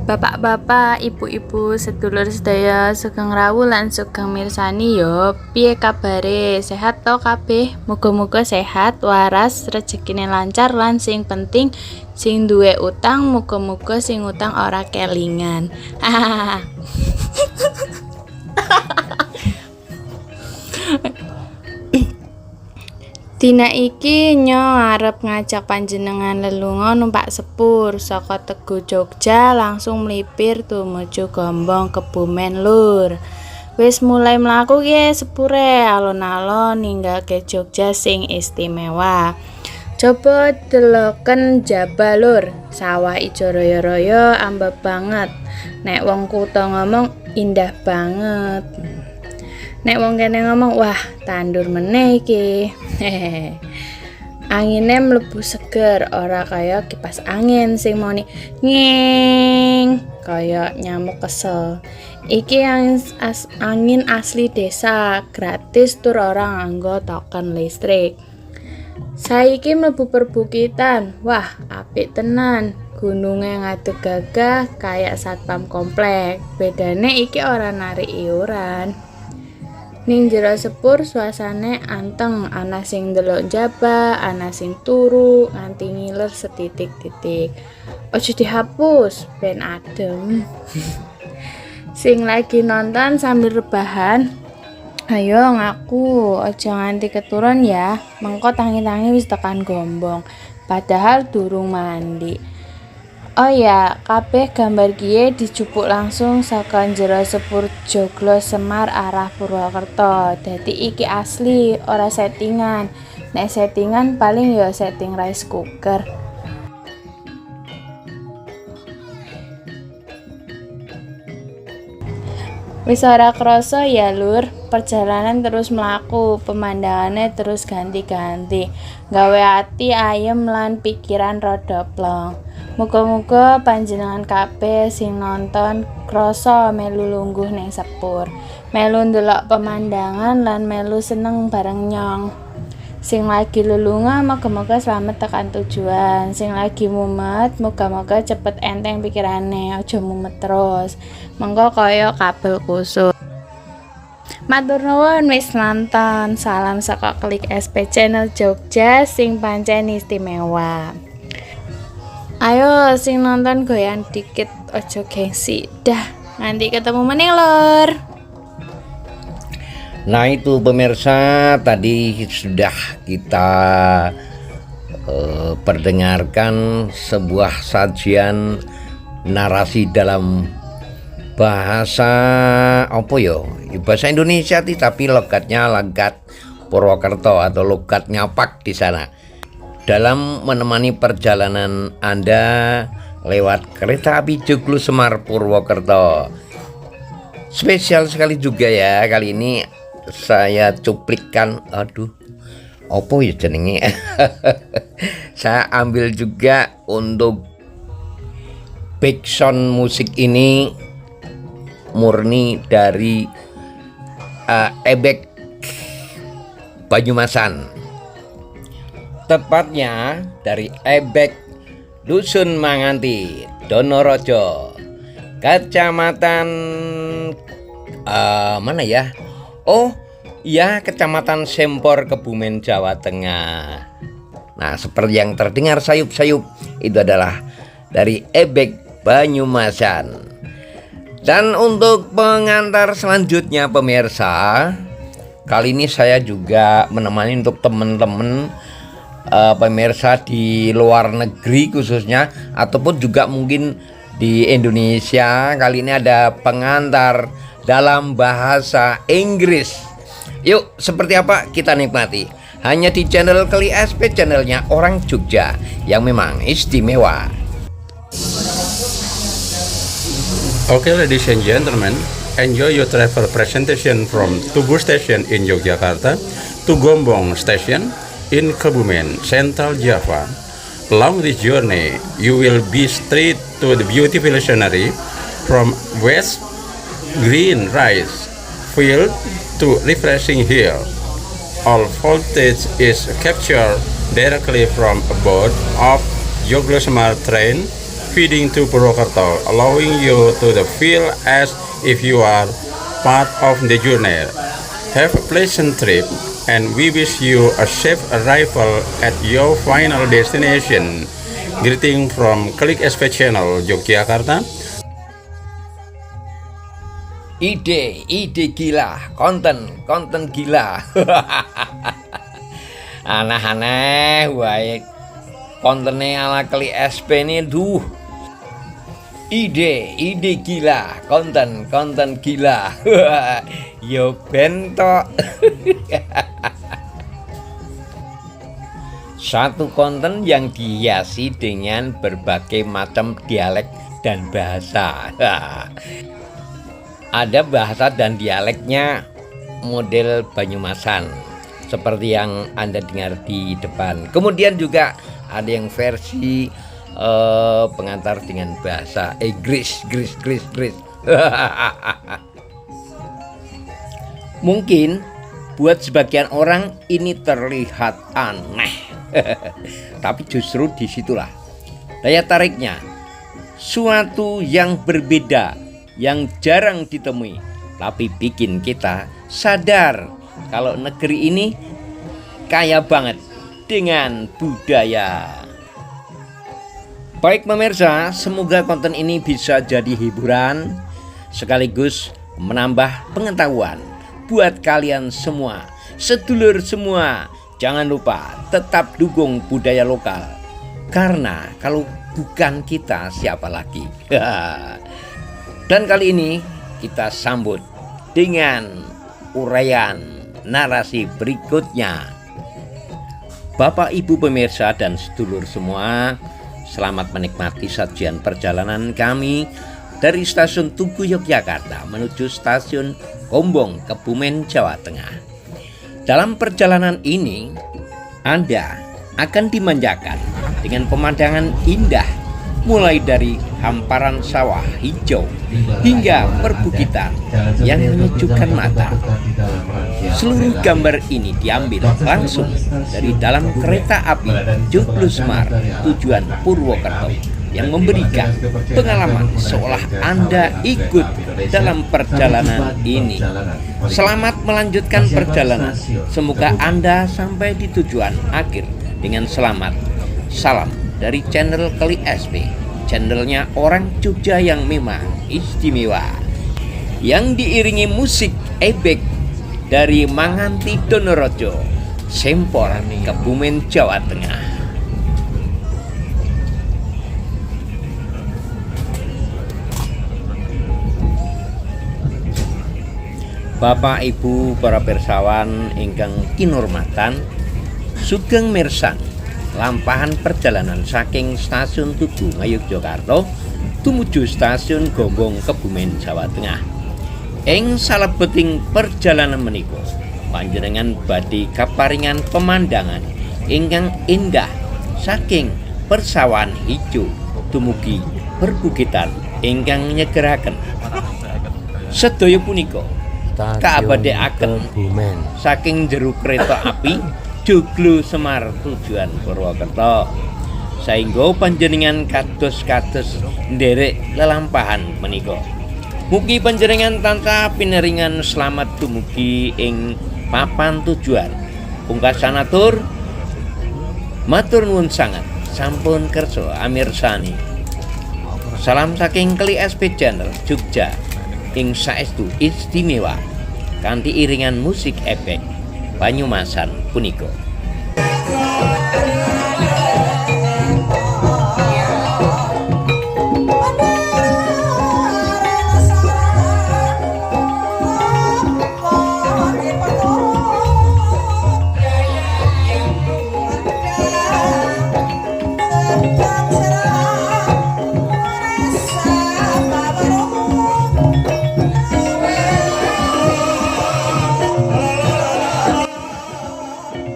Bapak-bapak, ibu-ibu, sedulur sedaya sugeng rawuh lan sugeng mirsani yo. Piye kabare? Sehat to kabeh? Muga-muga sehat, waras, rezekine lancar lan sing penting sing duwe utang muga-muga sing utang ora kelingan. Hahaha. Dina iki nyo arep ngajak panjenengan lelunga numpak sepur saka Teguh Jogja langsung mlipir tumuju Gombong Kebumen Lur. Wis mulai mlaku ki sepure alon-alon ninggalke Jogja sing istimewa. Coba deloken Jaba Lur, sawah ijo royo-royo ambek banget. Nek wong kutha ngomong indah banget. Nek wong kene ngomong, wah tandur meneh iki. Angine mlebu seger, ora kaya kipas angin sing muni nging kaya nyamuk kesel. Iki angin asli desa, gratis tur ora nganggo token listrik. Saiki mlebu perbukitan, wah apik tenan. Gununge ngadeg gagah kayak satpam komplek. Bedane iki ora narik iuran. Ning jero sepur suasane anteng, ana sing ndelok njaba, ana sing turu nganti ngiler setitik-titik. Ojo dihapus, ben adem. Sing lagi nonton sambil rebahan, ayo ngaku, ojo nganti keturun ya. Mengko tangi-tangi wis tekan Gombong, padahal durung mandi. Oh ya, kabeh gambar kie dijupuk langsung saka jero sepur Joglo Semar arah Purwokerto. Dadi iki asli, ora settingan. Nek settingan paling ya setting rice cooker. Wis ora krasa ya Lur, perjalanan terus mlaku, pemandangane terus ganti-ganti. Gawe ati ayem lan pikiran rada plong. Muga-muga panjenengan kabeh sing nonton krasa melu lungguh ning sepur, melu ndelok pemandangan lan melu seneng bareng nyong. Sing lagi lelunga moga-moga slamet tekan tujuan. Sing lagi mumet moga-moga cepet enteng pikirane, aja mumet terus. Mengko kaya kabel kusut. Matur nuwun wis nonton. Salam saka Klik SP Channel Jogja sing pancen istimewa. Ayo sing nonton goyang dikit, ojo gengsi. Dah, nanti ketemu meneh Lur. Nah itu pemirsa, tadi sudah kita perdengarkan sebuah sajian narasi dalam bahasa apa yo? Bahasa Indonesia tapi logatnya logat Purwokerto atau logat Ngapak di sana. Dalam menemani perjalanan Anda lewat kereta api Joglo Semar Purwokerto. Spesial sekali juga ya kali ini saya cuplikan, apa ya jenenge? Saya ambil juga untuk background musik ini murni dari Ebek Banyumasan. Tepatnya dari Ebek Dusun Manganti, Donorojo, Kecamatan mana ya? Oh ya, Kecamatan Sempor, Kebumen, Jawa Tengah. Nah, seperti yang terdengar sayup-sayup itu adalah dari Ebek Banyumasan. Dan untuk pengantar selanjutnya pemirsa, kali ini saya juga menemani untuk teman-teman pemirsa di luar negeri khususnya, ataupun juga mungkin di Indonesia. Kali ini ada pengantar dalam bahasa Inggris. Yuk, seperti apa kita nikmati hanya di channel Klik SP, channelnya orang Jogja yang memang istimewa. Okay, ladies and gentlemen, enjoy your travel presentation from Tugu Station in Yogyakarta to Gombong Station in Kebumen, Central Java. Along this journey, you will be straight to the beautiful scenery from west green rice field to refreshing hill. All voltage is captured directly from aboard of Joglo Semar train feeding to Purwokerto, allowing you to feel as if you are part of the journey. Have a pleasant trip, and we wish you a safe arrival at your final destination. Greeting from Klik SP Channel, Yogyakarta. Ide gila, konten gila. Aneh-aneh, wae kontennya ala Klik SP ini, ide gila, konten gila. Yo bentok. Satu konten yang dihiasi dengan berbagai macam dialek dan bahasa. Ada bahasa dan dialeknya model Banyumasan, seperti yang Anda dengar di depan. Kemudian juga ada yang versi pengantar dengan bahasa Inggris. Mungkin buat sebagian orang ini terlihat aneh, tapi justru disitulah daya tariknya. Suatu yang berbeda, yang jarang ditemui, tapi bikin kita sadar kalau negeri ini kaya banget dengan budaya. Baik pemirsa, semoga konten ini bisa jadi hiburan sekaligus menambah pengetahuan buat kalian semua, sedulur semua. Jangan lupa tetap dukung budaya lokal, karena kalau bukan kita siapa lagi. Dan kali ini kita sambut dengan uraian narasi berikutnya. Bapak Ibu pemirsa dan sedulur semua, selamat menikmati sajian perjalanan kami dari stasiun Tugu Yogyakarta menuju stasiun Gombong, Kebumen, Jawa Tengah. Dalam perjalanan ini Anda akan dimanjakan dengan pemandangan indah, mulai dari hamparan sawah hijau hingga perbukitan yang menyejukkan mata. Seluruh gambar ini diambil langsung dari dalam kereta api Joglusmar tujuan Purwokerto, yang memberikan pengalaman seolah Anda ikut dalam perjalanan ini. Selamat melanjutkan perjalanan. Semoga Anda sampai di tujuan akhir dengan selamat. Salam dari channel Klik SP, channelnya orang Jogja yang memang istimewa, yang diiringi musik ebek dari Manganti Donorojo, Sempor, Kebumen, Jawa Tengah. Bapak Ibu para pirsawan ingkang kinurmatan, sugeng mirsani lampahan perjalanan saking stasiun Tugu Ngayogyakarta tumuju stasiun Gombong, Kebumen, Jawa Tengah. Ing salebeting perjalanan menika panjenengan badhe kaparingan pemandangan ingkang indah saking persawahan hijau dumugi perbukitan ingkang nyegeraken. Sedaya punika kaabadekaken saking jero kereta api Joglusmar tujuan Purwokerto, sehingga panjenengan kados-kados nderek lelampahan menika. Mugi panjenengan tansah pineringan selamat dumugi ing papan tujuan. Pungkasanatur matur nuwun sanget sampun kersa amirsani. Salam saking Klik SP Channel Jogja ing saestu istimewa kanthi iringan musik ebek Banyumasan punika.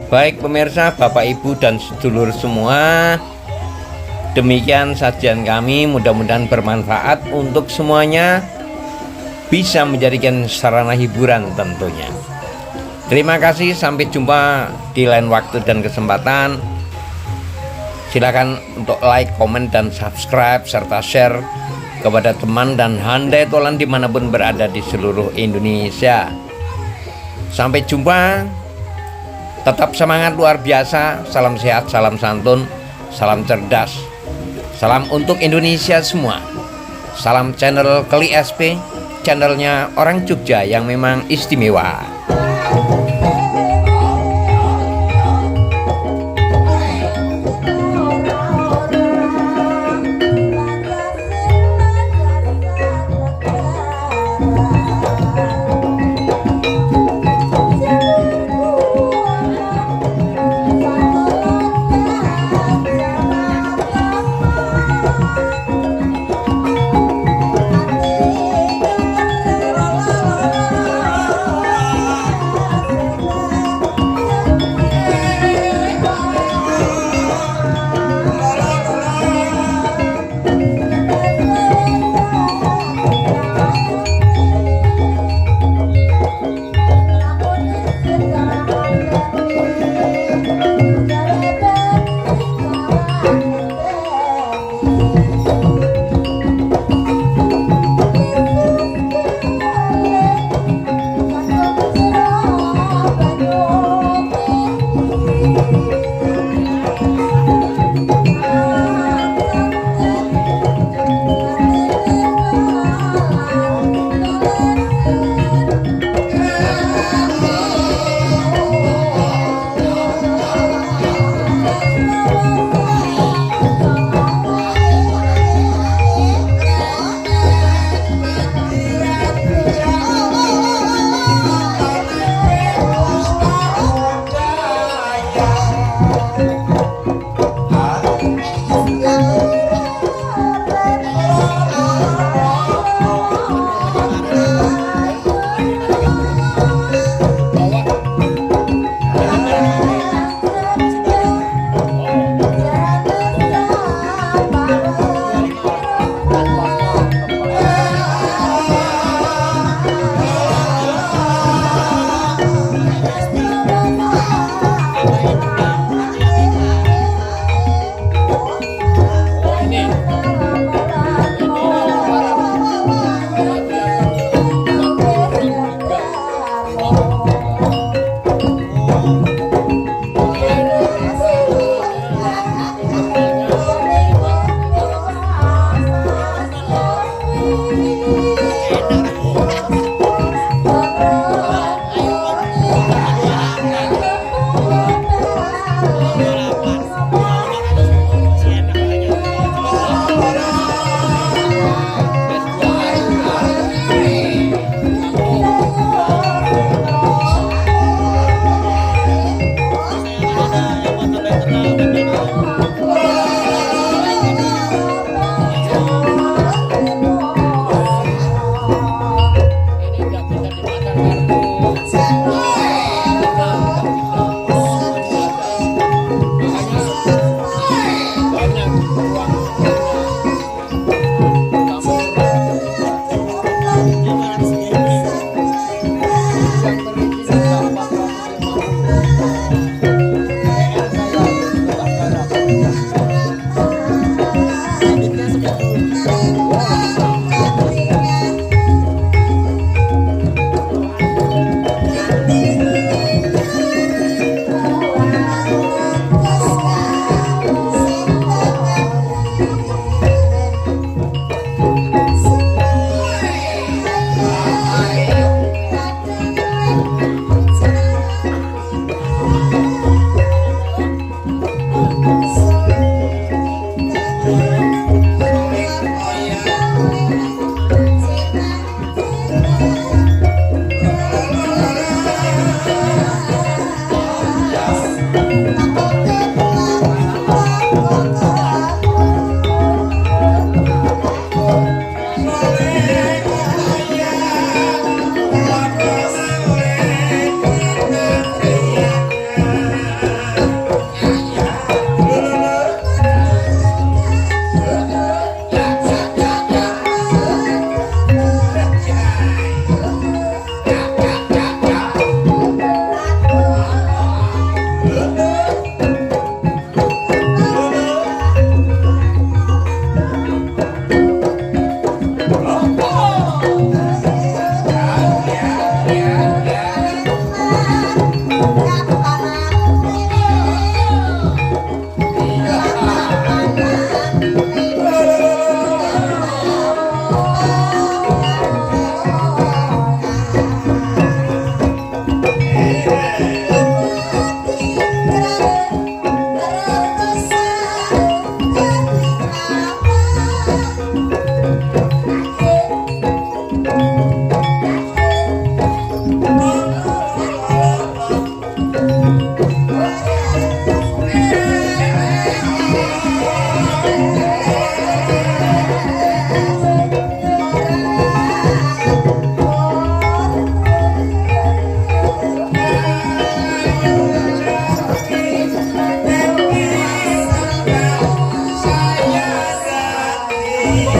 Baik pemirsa, Bapak Ibu dan sedulur semua, demikian sajian kami, mudah-mudahan bermanfaat untuk semuanya, bisa menjadikan sarana hiburan tentunya. Terima kasih, sampai jumpa di lain waktu dan kesempatan. Silakan untuk like, komen, dan subscribe serta share kepada teman dan handai tolan dimanapun berada di seluruh Indonesia. Sampai jumpa. Tetap semangat luar biasa. Salam sehat, salam santun, salam cerdas. Salam untuk Indonesia semua. Salam channel Keli SP, channelnya orang Jogja yang memang istimewa.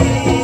Salam.